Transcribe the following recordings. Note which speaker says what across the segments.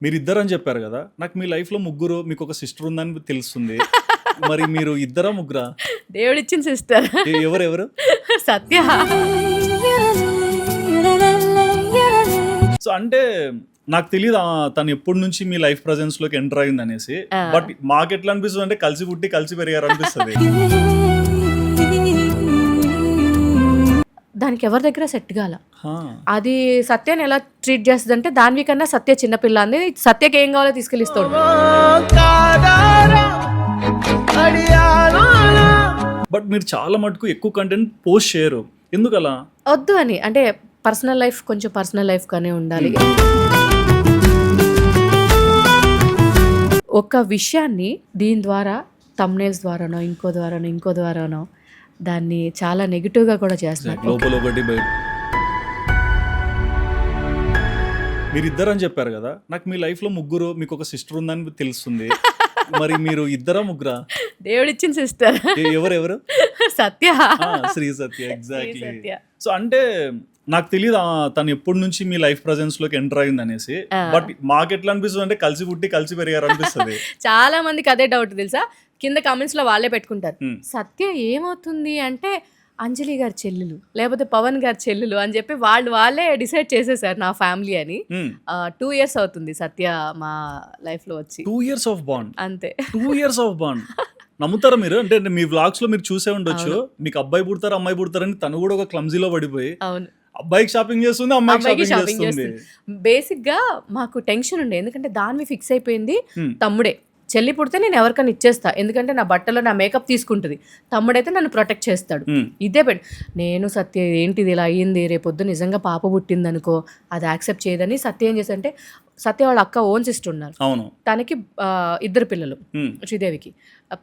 Speaker 1: మీరిద్దరు అని చెప్పారు కదా! నాకు మీ లైఫ్‌లో ముగ్గురు, మీకొక సిస్టర్ ఉందని తెలుస్తుంది. మరి మీరు ఇద్దరా? ముగ్గురా?
Speaker 2: దేవుడిచ్చిన సిస్టర్
Speaker 1: ఎవరెవరు?
Speaker 2: సత్య.
Speaker 1: సో, అంటే నాకు తెలీదు తను ఎప్పటి నుంచి మీ లైఫ్ ప్రెజెన్స్‌లోకి ఎంటర్ అయిందనేసి.
Speaker 2: ఆ.
Speaker 1: బట్ మాకెట్లా అనిపిస్తదంటే కలిసి పుట్టి, కలిసి పెరిగారనిపిస్తది.
Speaker 2: దానికి ఎవరి దగ్గర సెట్ కాల.
Speaker 1: ఆ!
Speaker 2: అది సత్యని ఎలా ట్రీట్ చేస్తుందంటే దాని కన్నా సత్య చిన్నపిల్ల అంది. సత్యకి ఏం కావాలో తీసుకెళ్ళిస్తాడు.
Speaker 1: బట్ మీరు చాలా మటుకు ఎక్కువ కంటెంట్ పోస్ట్ చేయరు. ఎందుకలా?
Speaker 2: వద్దు అని, అంటే పర్సనల్ లైఫ్ కొంచెం పర్సనల్ లైఫ్ గానే ఉండాలి. ఒక విషయాన్ని దీని ద్వారా థంబ్నెయిల్స్ ద్వారానో ఇంకో ద్వారానో దాన్ని చాలా నెగిటివ్గా కూడా చేస్తున్నారు.
Speaker 1: లోపల ఒకటి బయట. మీరిద్దరు అని చెప్పారు కదా! నాకు మీ లైఫ్‌లో ముగ్గురు, మీకొక సిస్టర్ ఉందని తెలుస్తుంది. మరి మీరు ఇద్దరా? ముగ్గురా?
Speaker 2: దేవుడిచ్చిన సిస్టర్
Speaker 1: ఎవరెవరు?
Speaker 2: సత్య.
Speaker 1: శ్రీ సత్య. ఎగ్జాక్ట్లీ.
Speaker 2: సత్య.
Speaker 1: సో, అంటే నాకు తెలీదు తను ఎప్పటి నుంచి మీ లైఫ్ ప్రెజెన్స్‌లోకి ఎంటర్ అయిందనేసి.
Speaker 2: ఆ.
Speaker 1: బట్ మాకెట్లా అనిపిస్తదంటే కలిసి పుట్టి, కలిసి పెరిగారనిపిస్తది.
Speaker 2: చాలా మందికి అదే డౌట్ తెలుసా, కింద కామెంట్స్ లో వాళ్ళే పెట్టుకుంటారు.
Speaker 1: హ్మ్.
Speaker 2: సత్య ఏమవుతుంది అంటే అంజలి గారి చెల్లెలు లేకపోతే పవన్ గారి చెల్లెలు అని చెప్పి వాళ్ళే డిసైడ్ చేసేసారు నా ఫ్యామిలీ అని. 2 years అవుతుంది సత్య మా లైఫ్ లో వచ్చి.
Speaker 1: 2 years ఆఫ్ బాండ్.
Speaker 2: అంతే.
Speaker 1: 2 years ఆఫ్ బాండ్. నమ్ముతారా మీరు? అంటే మీ వ్లాగ్స్ లో మీరు చూసే ఉండొచ్చు. మీకు అబ్బాయి పుడతారు, అమ్మాయి పుడతారని తను కూడా ఒక క్లమ్జీలో పడిపోయి
Speaker 2: అవును,
Speaker 1: అబ్బాయికి షాపింగ్ చేస్తుంది, అమ్మాయికి
Speaker 2: అమ్మాయికి
Speaker 1: షాపింగ్
Speaker 2: షాపింగ్
Speaker 1: చేస్తుంది.
Speaker 2: చేస్తుంది. బేసిక్ గా మాకు టెన్షన్ ఉండే, ఎందుకంటే దాన్ని ఫిక్స్ అయిపోయింది
Speaker 1: Hmm.
Speaker 2: తమ్ముడే. చెల్లి పుడితే నేను ఎవరికైనా ఇచ్చేస్తా, ఎందుకంటే నా బట్టలో నా మేకప్ తీసుకుంటుంది. తమ్ముడైతే నన్ను ప్రొటెక్ట్ చేస్తాడు.
Speaker 1: Hmm.
Speaker 2: ఇదే నేను సత్య ఏంటిది ఇలా అయ్యింది, రేపొద్దు నిజంగా పాప పుట్టింది అనుకో అది యాక్సెప్ట్ చేయదని సత్య ఏం చేశాడంటే, సత్య వాళ్ళ అక్క ఓన్ సిస్టర్ ఉన్నారు,
Speaker 1: అవును.
Speaker 2: తనకి 2 పిల్లలు,
Speaker 1: Hmm.
Speaker 2: శ్రీదేవికి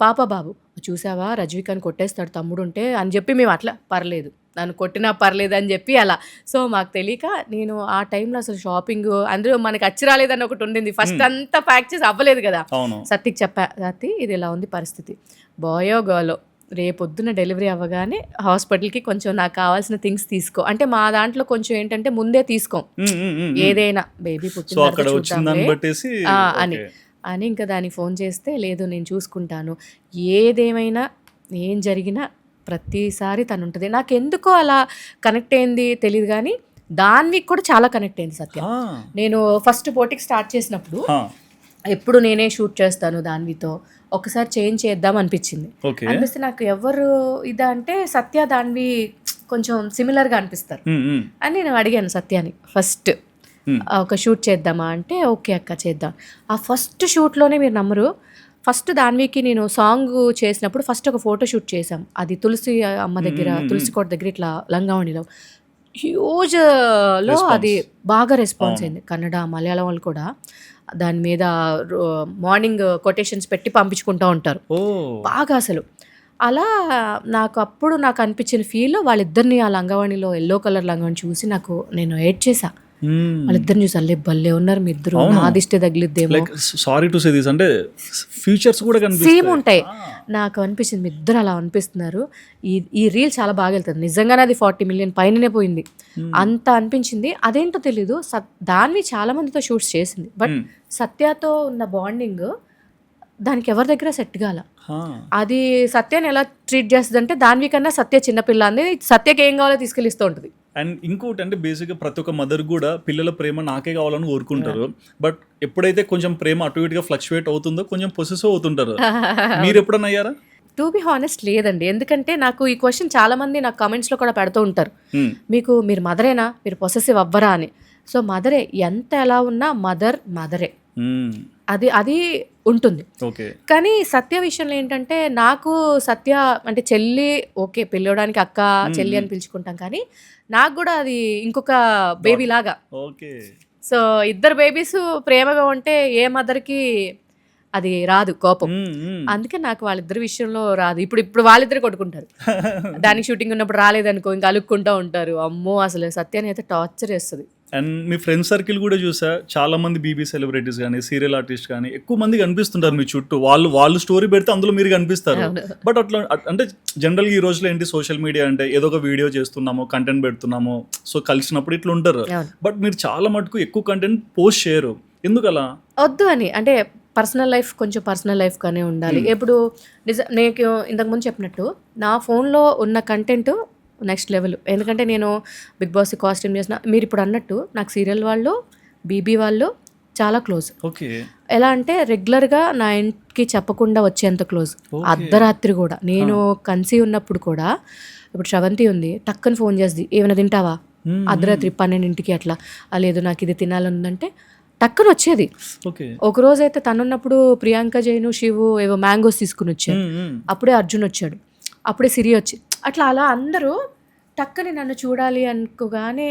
Speaker 2: పాప బాబు. చూసావా రజవికాని కొట్టేస్తాడు తమ్ముడు ఉంటే అని చెప్పి మేము అట్లా పర్లేదు నన్ను కొట్టినా పర్లేదు అని చెప్పి అలా. సో మాకు తెలియక నేను ఆ టైంలో అసలు షాపింగ్ అందులో మనకి అచ్చి రాలేదని ఒకటి ఉండింది. ఫస్ట్ అంతా ప్యాక్ చేసి అవ్వలేదు కదా.
Speaker 1: అవును.
Speaker 2: సత్యకి చెప్పా, సత్తి ఇది ఇలా ఉంది పరిస్థితి, బాయో గర్లో రేపొద్దున డెలివరీ అవ్వగానే హాస్పిటల్కి కొంచెం నాకు కావాల్సిన థింగ్స్ తీసుకో అంటే మా దాంట్లో కొంచెం ఏంటంటే ముందే తీసుకోం ఏదైనా బేబీ
Speaker 1: సో
Speaker 2: పుట్టిన
Speaker 1: అక్కడ
Speaker 2: తర్వాత
Speaker 1: వచ్చిందని
Speaker 2: చూద్దాంలే
Speaker 1: బట్టేసి
Speaker 2: అని
Speaker 1: ఓకే.
Speaker 2: అని ఇంకా దానికి ఫోన్ చేస్తే లేదు నేను చూసుకుంటాను, ఏదేమైనా ఏం జరిగినా ప్రతిసారి తను ఉంటుంది. నాకు ఎందుకో అలా కనెక్ట్ అయింది తెలియదు కానీ దాన్వికి కూడా చాలా కనెక్ట్ అయింది సత్య.
Speaker 1: ఆ,
Speaker 2: నేను ఫస్ట్ పోటీకి స్టార్ట్ చేసినప్పుడు
Speaker 1: ఆ,
Speaker 2: ఎప్పుడు నేనే షూట్ చేస్తాను దాన్వితో, ఒకసారి చేంజ్ చేద్దాం అనిపించింది.
Speaker 1: ఓకే.
Speaker 2: అనిపిస్తే నాకు ఎవరు ఇదా అంటే సత్య దాన్వి కొంచెం సిమిలర్గా అనిపిస్తారు అని నేను అడిగాను సత్యాని ఫస్ట్. ఒక షూట్ చేద్దామా అంటే ఓకే అక్క చేద్దాం. ఆ ఫస్ట్ షూట్లోనే మీరు నమ్మరు, ఫస్ట్ దాన్వికి నేను సాంగ్ చేసినప్పుడు ఫస్ట్ ఒక ఫోటో షూట్ చేసాం. అది తులసి అమ్మ దగ్గర, తులసి కోట దగ్గర ఇట్లా లంగావణిలో హ్యూజ్ లో అది బాగా రెస్పాన్స్ అయింది. కన్నడ మలయాళం వాళ్ళు కూడా దాని మీద మార్నింగ్ కొటేషన్స్ పెట్టి పంపించుకుంటూ ఉంటారు
Speaker 1: ఓ,
Speaker 2: బాగా అసలు. అలా నాకు అనిపించిన ఫీల్ వాళ్ళిద్దరిని ఆ లంగావణిలో ఎల్లో కలర్ లంగావణి చూసి నేను ఏడ్ చేశా. వాళ్ళిద్దరిని చూసి అల్లే భలే ఉన్నారు మీ ఇద్దరు,
Speaker 1: అవును.
Speaker 2: నా దిష్టి తగిలిద్దేమో,
Speaker 1: like sorry to say this అంటే ఫీచర్స్ కూడా
Speaker 2: సేమ్
Speaker 1: కనిపిస్తాయి.
Speaker 2: ఉంటాయి. నాకు అనిపించింది మీ ఇద్దరు అలా అనిపిస్తున్నారు, ఈ రీల్ చాలా బాగా వెళ్తుంది. నిజంగానే అది 40 million పైననే పోయింది, అంత అనిపించింది. అదేంటో తెలీదు, దాన్ని చాలా మందితో షూట్స్ చేసింది, బట్ సత్యతో ఉన్న బాండింగ్ దానికి ఎవరి దగ్గర సెట్ కాల. అది సత్యని ఎలా ట్రీట్ చేస్తుందంటే దాని కన్నా సత్య చిన్నపిల్ల అంది. సత్యకి ఏం కావాలో తీసుకెళ్ళిస్తూ ఉంటుంది.
Speaker 1: అండ్ ఇంకోటి అంటే బేసిక్గా ప్రతి ఒక్క మదర్ కూడా పిల్లల ప్రేమ నాకే కావాలని కోరుకుంటారు. బట్ ఎప్పుడైతే కొంచెం ప్రేమ అటు ఇటుగా ఫ్లక్చువేట్ అవుతుందో కొంచెం పొసెసివ్ అవుతుంటారు. మీరు ఎప్పుడన్నా అయ్యారా?
Speaker 2: టు బి హానెస్ట్ లేదండి, ఎందుకంటే నాకు ఈ క్వశ్చన్ చాలా మంది నాకు కమెంట్స్లో కూడా పెడుతూ ఉంటారు, మీరు మదరేనా, మీరు పొసెసివ్ అవ్వరా అని. సో మదరే, ఎంత ఎలా ఉన్నా మదరే, అది ఉంటుంది.
Speaker 1: ఓకే.
Speaker 2: కానీ సత్య విషయంలో ఏంటంటే నాకు సత్య అంటే చెల్లి ఓకే, పిలవడానికి అక్క చెల్లి అని పిలుచుకుంటాం, కానీ నాకు కూడా అది ఇంకొక బేబీ లాగా.
Speaker 1: ఓకే.
Speaker 2: సో ఇద్దరు బేబీస్ ప్రేమగా ఉంటే ఏ మదర్కి అది రాదు కోపం. అందుకే నాకు వాళ్ళిద్దరి విషయంలో రాదు. ఇప్పుడు వాళ్ళిద్దరు కొట్టుకుంటారు, దానికి షూటింగ్ ఉన్నప్పుడు రాలేదనుకో ఇంకా అలుక్కుంటూ ఉంటారు. అమ్మో అసలు సత్యాన్ని అయితే టార్చర్ చేస్తుంది.
Speaker 1: అండ్ మీ ఫ్రెండ్ సర్కిల్ కూడా చూసా, చాలా మంది బీబీ సెలబ్రిటీస్ కానీ సీరియల్ ఆర్టిస్ట్ కానీ ఎక్కువ మంది కనిపిస్తుంటారు మీ చుట్టూ. వాళ్ళు స్టోరీ పెడితే అందులో మీరు కనిపిస్తారు. బట్ అట్లా అంటే జనరల్గా ఈ రోజులో ఏంటి, సోషల్ మీడియా అంటే ఏదో ఒక వీడియో చేస్తున్నాము, కంటెంట్ పెడుతున్నాము, సో కలిసినప్పుడు ఇట్లా ఉంటారు. బట్ మీరు చాలా మటుకు ఎక్కువ కంటెంట్ పోస్ట్ చేయరు. ఎందుకు అలా?
Speaker 2: వద్దు అని, అంటే పర్సనల్ లైఫ్ కొంచెం పర్సనల్ లైఫ్గానే ఉండాలి. ఇప్పుడు నీకు ఇంతకుముందు చెప్పినట్టు నా ఫోన్లో ఉన్న కంటెంట్ నెక్స్ట్ లెవెల్. ఎందుకంటే నేను బిగ్ బాస్ కాస్ట్యూమ్ చేసిన, మీరు ఇప్పుడు అన్నట్టు నాకు సీరియల్ వాళ్ళు, బీబీ వాళ్ళు చాలా క్లోజ్.
Speaker 1: ఓకే.
Speaker 2: ఎలా అంటే రెగ్యులర్గా నా ఇంటికి చెప్పకుండా వచ్చేంత క్లోజ్. అర్ధరాత్రి కూడా నేను కన్సీవ్ ఉన్నప్పుడు కూడా, ఇప్పుడు శ్రవంతి ఉంది, టక్కని ఫోన్ చేసి ఏమైనా తింటావా అర్ధరాత్రి 12ంటికి అట్లా, లేదు నాకు ఇది తినాలందంటే టక్కున వచ్చేది. ఒక రోజు అయితే తనున్నప్పుడు ప్రియాంక జైను, శివు ఏవో మ్యాంగోస్ తీసుకుని వచ్చారు. అప్పుడే అర్జున్ వచ్చాడు, అప్పుడే సిరి వచ్చి, అలా అందరూ టక్కని నన్ను చూడాలి అనుకోగానే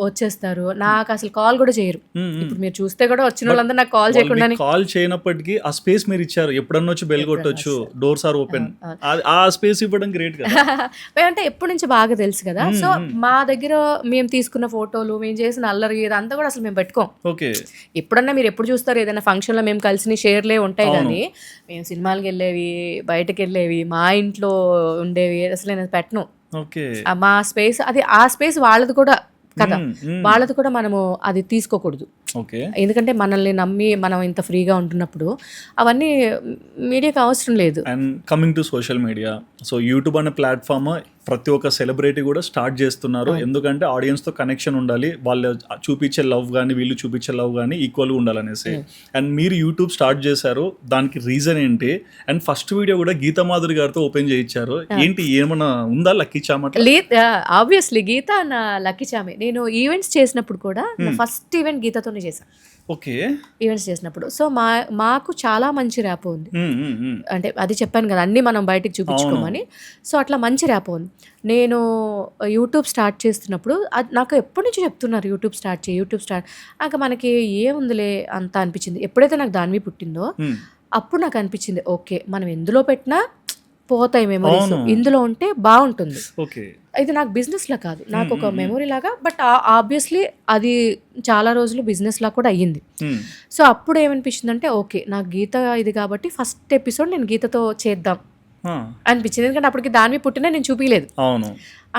Speaker 2: వచ్చేస్తారు. నాకు అసలు కాల్ కూడా చేయరు. ఇప్పుడు మీరు చూస్తే కూడా వచ్చిన వాళ్ళందరూ నాకు కాల్ చేయకుండా,
Speaker 1: కాల్ చేయనప్పటికీ ఆ స్పేస్ మీరు ఇచ్చారు. ఎప్పుడన్నా వచ్చి బెల్ కొట్టొచ్చు, డోర్స్ ఆర్ ఓపెన్. ఆ స్పేస్ ఇవ్వడం గ్రేట్ కదా.
Speaker 2: అంటే ఎప్పటి నుంచి బాగా తెలుసు కదా. సో మా దగ్గర మేము తీసుకున్న ఫోటోలు, మేము చేసిన అల్లరి ఇదంతా కూడా అసలు మేము పెట్టుకోం.
Speaker 1: ఓకే.
Speaker 2: ఎప్పుడన్నా మీరు ఎప్పుడు చూస్తారు ఏదైనా ఫంక్షన్ లో మేము కలిసి షేర్లే ఉంటాయి, కానీ మేము సినిమాలకు వెళ్ళేవి, బయటకు వెళ్ళేవి, మా ఇంట్లో ఉండేవి అసలు నేను పెట్టను. మా స్పేస్ అది, ఆ స్పేస్ వాళ్ళది కూడా కదా, వాళ్ళది కూడా మనము అది తీసుకోకూడదు. ఎందుకంటే మనల్ని నమ్మి మనం ఇంత ఫ్రీగా ఉంటున్నప్పుడు అవన్నీ మీడియాకి అవసరం లేదు.
Speaker 1: And coming to social media, so YouTube అనే ప్లాట్ఫామ్ ప్రతి ఒక్క సెలబ్రిటీ కూడా స్టార్ట్ చేస్తున్నారు. ఎందుకంటే ఆడియన్స్తో కనెక్షన్ ఉండాలి, వాళ్ళు చూపించే లవ్ కానీ వీళ్ళు చూపించే లవ్ కానీ ఈక్వల్గా ఉండాలనేసి. అండ్ మీరు యూట్యూబ్ స్టార్ట్ చేశారు, దానికి రీజన్ ఏంటి? అండ్ ఫస్ట్ వీడియో కూడా గీతా మాధురి గారితో ఓపెన్ చేయించారు. ఏంటి, ఏమన్నా ఉందా లక్కీ చామ?
Speaker 2: ఆబ్వియస్లీ గీత నా లక్కీ చామే. నేను ఈవెంట్స్ చేసినప్పుడు కూడా నా ఫస్ట్ ఈవెంట్ గీతతోనే చేశాను.
Speaker 1: ఓకే.
Speaker 2: ఈవెంట్స్ చేసినప్పుడు సో మాకు చాలా మంచి ర్యాప్ ఉంది. అంటే అది చెప్పాను కదా, అన్నీ మనం బయటికి చూపించుకోమని. సో అట్లా మంచి ర్యాప్ ఉంది. నేను యూట్యూబ్ స్టార్ట్ చేస్తున్నప్పుడు నాకు ఎప్పటి నుంచి చెప్తున్నారు యూట్యూబ్ స్టార్ట్ నాకు మనకి ఏముందిలే అంత అనిపించింది. ఎప్పుడైతే నాకు దానివి పుట్టిందో అప్పుడు నాకు అనిపించింది, ఓకే మనం ఎందులో పెట్టినా పోతాయి మెమరీస్, ఇందులో ఉంటే బాగుంటుంది. ఇది నాకు బిజినెస్ లా కాదు, నాకు ఒక మెమొరీ లాగా. బట్ ఆబ్వియస్లీ అది చాలా రోజులు బిజినెస్ లా కూడా అయ్యింది. సో అప్పుడు ఏమనిపించింది అంటే, ఓకే నాకు గీత ఇది కాబట్టి ఫస్ట్ ఎపిసోడ్ నేను గీతతో చేద్దాం అనిపించింది. ఎందుకంటే అప్పటికి దాని పుట్టినా నేను చూపించలేదు.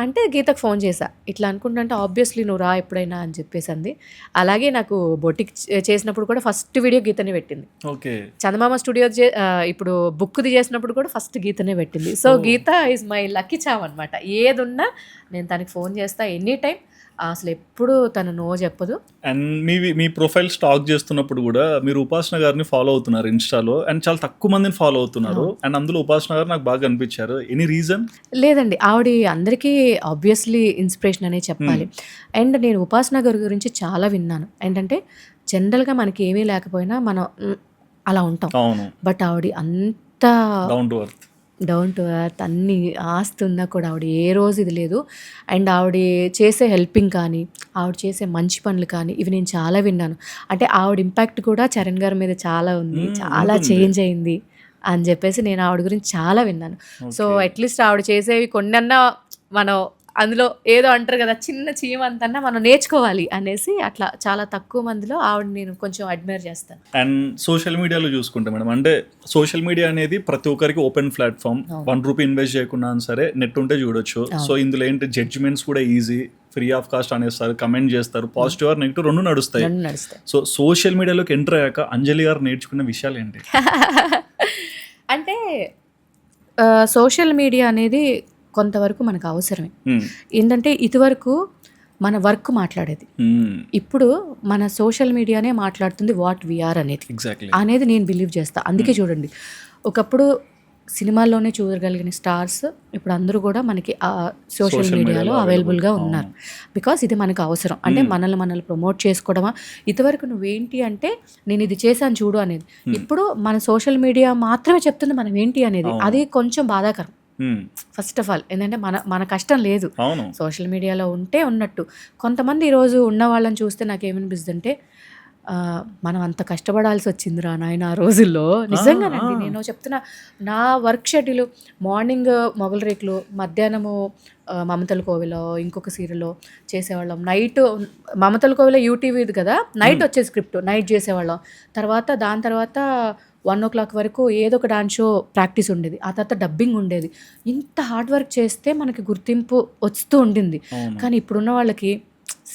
Speaker 2: అంటే గీతకు ఫోన్ చేశా, ఇట్లా అనుకుంటుంటే ఆబ్వియస్లీ నువ్వు రా ఎప్పుడైనా అని చెప్పేసింది. అలాగే నాకు బొటిక్ చేసినప్పుడు కూడా ఫస్ట్ వీడియో గీతనే పెట్టింది. చందమామ స్టూడియో ఇప్పుడు బుక్ది చేసినప్పుడు కూడా ఫస్ట్ గీతనే పెట్టింది. So Geetha is my lucky charm అనమాట. ఏదున్నా నేను తనకి ఫోన్ చేస్తా ఎనీ టైం, అసలు ఎప్పుడు తను నో చెప్పదు.
Speaker 1: అండ్ మీ ప్రొఫైల్ స్టాక్ చేస్తున్నప్పుడు కూడా మీరు ఉపాసన గారిని ఫాలో అవుతున్నారు ఇన్స్టాలో, అండ్ చాలా తక్కువ మందిని ఫాలో అవుతున్నారు. అండ్ అందులో ఉపాసన గారు నాకు బాగా అనిపించారు. Any reason?
Speaker 2: లేదండి, ఆవిడ అందరికీ ఆబ్వియస్లీ ఇన్స్పిరేషన్ అనే చెప్పాలి. అండ్ నేను ఉపాసన గారి గురించి చాలా విన్నాను. ఏంటంటే జనరల్గా మనకి ఏమీ లేకపోయినా మనం అలా ఉంటాం, బట్ ఆవిడ అంత డౌన్ టు ఎర్త్, అన్ని ఆస్తి ఉన్నా కూడా ఆవిడ ఏ రోజు ఇది లేదు. అండ్ ఆవిడ చేసే హెల్పింగ్ కానీ, ఆవిడ చేసే మంచి పనులు కానీ, ఇవి నేను చాలా విన్నాను. అంటే ఆవిడ ఇంపాక్ట్ కూడా చరణ్ గారి మీద చాలా ఉంది, చాలా చేంజ్ అయింది అని చెప్పేసి నేను ఆవిడ గురించి చాలా విన్నాను. సో అట్లీస్ట్ ఆవిడ చేసేవి కొన్నన్నా మనం అందులో ఏదో అంటారు కదా, చిన్న చీమ అంతన్నా మనం నేర్చుకోవాలి అనేసి అట్లా చాలా తక్కువ మందిలో ఆవిడ నేను కొంచెం అడ్మైర్ చేస్తాను.
Speaker 1: అండ్ సోషల్ మీడియాలో చూసుకుంటే మేడం, అంటే సోషల్ మీడియా అనేది ప్రతి ఒక్కరికి ఓపెన్ ప్లాట్ఫామ్. ₹1 ఇన్వెస్ట్ చేయకుండా సరే నెట్ ఉంటే చూడొచ్చు. సో ఇందులో ఏంటి జడ్జిమెంట్స్ కూడా ఈజీ, ఫ్రీ ఆఫ్ కాస్ట్ అనేస్తారు, కమెంట్ చేస్తారు, పాజిటివ్ ఆర్ నెగిటివ్ రెండు నడుస్తాయి. సో సోషల్ మీడియాలోకి ఎంటర్ అయ్యాక అంజలి గారు నేర్చుకున్న విషయాలు ఏంటి?
Speaker 2: అంటే సోషల్ మీడియా అనేది కొంతవరకు మనకు అవసరమే. ఏంటంటే ఇదివరకు మన వర్క్ మాట్లాడేది, ఇప్పుడు మన సోషల్ మీడియానే మాట్లాడుతుంది వాట్ వీఆర్ అనేది నేను బిలీవ్ చేస్తా. అందుకే చూడండి, ఒకప్పుడు సినిమాల్లోనే చూడగలిగిన స్టార్స్ ఇప్పుడు అందరూ కూడా మనకి సోషల్ మీడియాలో అవైలబుల్గా ఉన్నారు. బికాస్ ఇది మనకు అవసరం. అంటే మనల్ని ప్రమోట్ చేసుకోవడమా, ఇదివరకు నువ్వేంటి అంటే నేను ఇది చేశాను చూడు అనేది, ఇప్పుడు మన సోషల్ మీడియా మాత్రమే చెప్తుంది మనం ఏంటి అనేది. అది కొంచెం బాధాకరం ఫస్ట్ ఆఫ్ ఆల్. ఏంటంటే మన కష్టం లేదు సోషల్ మీడియాలో ఉంటే ఉన్నట్టు. కొంతమంది ఈరోజు ఉన్న వాళ్ళని చూస్తే నాకేమనిపిస్తుంది అంటే, మనం అంత కష్టపడాల్సి వచ్చిందిరా నాయన ఆ రోజుల్లో. నిజంగానండి, నేను చెప్తున్నా, నా వర్క్ షెడ్యూల్ మార్నింగ్ మొగల్ రేకులు, మధ్యాహ్నము మమతల కోవిలో ఇంకొక సీరియల్లో చేసేవాళ్ళం, నైట్ మమతల కోవిలో యూటీవీది కదా, నైట్ వచ్చే స్క్రిప్ట్ నైట్ చేసేవాళ్ళం. దాని తర్వాత 1 o'clock వరకు ఏదో ఒక డాన్స్ షో ప్రాక్టీస్ ఉండేది, ఆ తర్వాత డబ్బింగ్ ఉండేది. ఇంత హార్డ్ వర్క్ చేస్తే మనకి గుర్తింపు వస్తూ ఉండింది. కానీ ఇప్పుడున్న వాళ్ళకి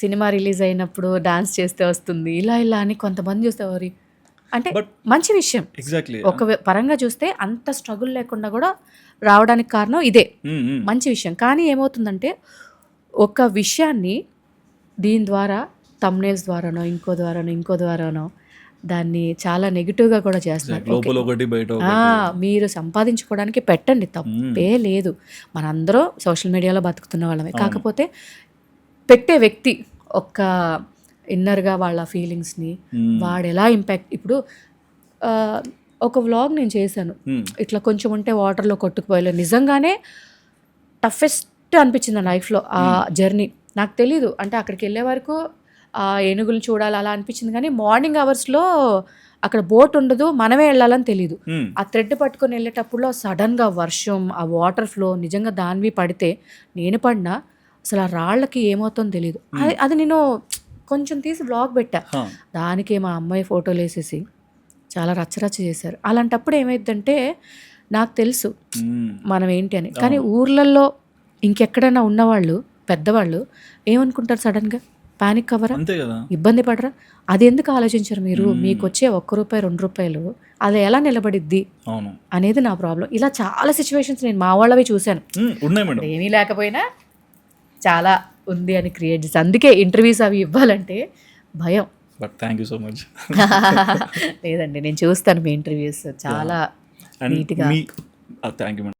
Speaker 2: సినిమా రిలీజ్ అయినప్పుడు డాన్స్ చేస్తే వస్తుంది, ఇలా ఇలా అని కొంతమంది చూస్తే ఎవరి అంటే
Speaker 1: But-
Speaker 2: మంచి విషయం.
Speaker 1: ఎగ్జాక్ట్లీ.
Speaker 2: ఒక పరంగా చూస్తే అంత స్ట్రగుల్ లేకుండా కూడా రావడానికి కారణం ఇదే, మంచి విషయం. కానీ ఏమవుతుందంటే ఒక విషయాన్ని దీని ద్వారా తమ్నేల్స్ ద్వారానో ఇంకో ద్వారానో దాన్ని చాలా నెగిటివ్గా కూడా చేస్తున్నారు.
Speaker 1: లోపల ఒకటి బయట ఒకటి.
Speaker 2: మీరు సంపాదించుకోవడానికి పెట్టండి, తప్పే లేదు. మనందరూ సోషల్ మీడియాలో బతుకుతున్న వాళ్ళమే. కాకపోతే పెట్టే వ్యక్తి ఒక ఇన్నర్గా వాళ్ళ ఫీలింగ్స్ని వాడు ఎలా ఇంపాక్ట్. ఇప్పుడు ఒక వ్లాగ్ నేను చేశాను, ఇట్లా కొంచెం ఉంటే వాటర్లో కొట్టుకుపోయలేదు. నిజంగానే టఫెస్ట్ అనిపించింది నా లైఫ్లో ఆ జర్నీ. నాకు తెలీదు అంటే అక్కడికి వెళ్ళే వరకు ఆ ఏనుగులు చూడాలి అలా అనిపించింది, కానీ మార్నింగ్ అవర్స్లో అక్కడ బోట్ ఉండదు, మనమే వెళ్ళాలని తెలీదు. ఆ థ్రెడ్ పట్టుకొని వెళ్ళేటప్పుడు సడన్గా వర్షం, ఆ వాటర్ ఫ్లో, నిజంగా దానివి పడితే నేను పడినా అసలు ఆ రాళ్ళకి ఏమవుతుందో తెలియదు. అది నేను కొంచెం తీసి బ్లాగ్ పెట్టా, దానికి మా అమ్మాయి ఫోటోలు వేసేసి చాలా రచ్చరచ్చ చేశారు. అలాంటప్పుడు ఏమైందంటే నాకు తెలుసు మనం ఏంటి అని. కానీ ఊర్లలో ఇంకెక్కడైనా ఉన్నవాళ్ళు పెద్దవాళ్ళు ఏమనుకుంటారు, సడన్గా పానిక్ అవ్వరా,
Speaker 1: అంతే కదా,
Speaker 2: ఇబ్బంది పడరా? అది ఎందుకు ఆలోచించరు మీరు? మీకు వచ్చే ₹1 ₹2 అది ఎలా నిలబడిద్ది
Speaker 1: అవును
Speaker 2: అనేది నా ప్రాబ్లం. ఇలా చాలా సిచ్యువేషన్స్ నేను మా వాళ్ళవి చూశాను.
Speaker 1: ఉన్నాయి మేడం.
Speaker 2: ఏమీ లేకపోయినా చాలా ఉంది అని క్రియేట్ చేసి, అందుకే ఇంటర్వ్యూస్ అవి ఇవ్వాలంటే భయం.
Speaker 1: But thank you so much.
Speaker 2: లేదండి, నేను చూస్తాను మీ ఇంటర్వ్యూస్ చాలా నీట్గా.
Speaker 1: Thank you madam.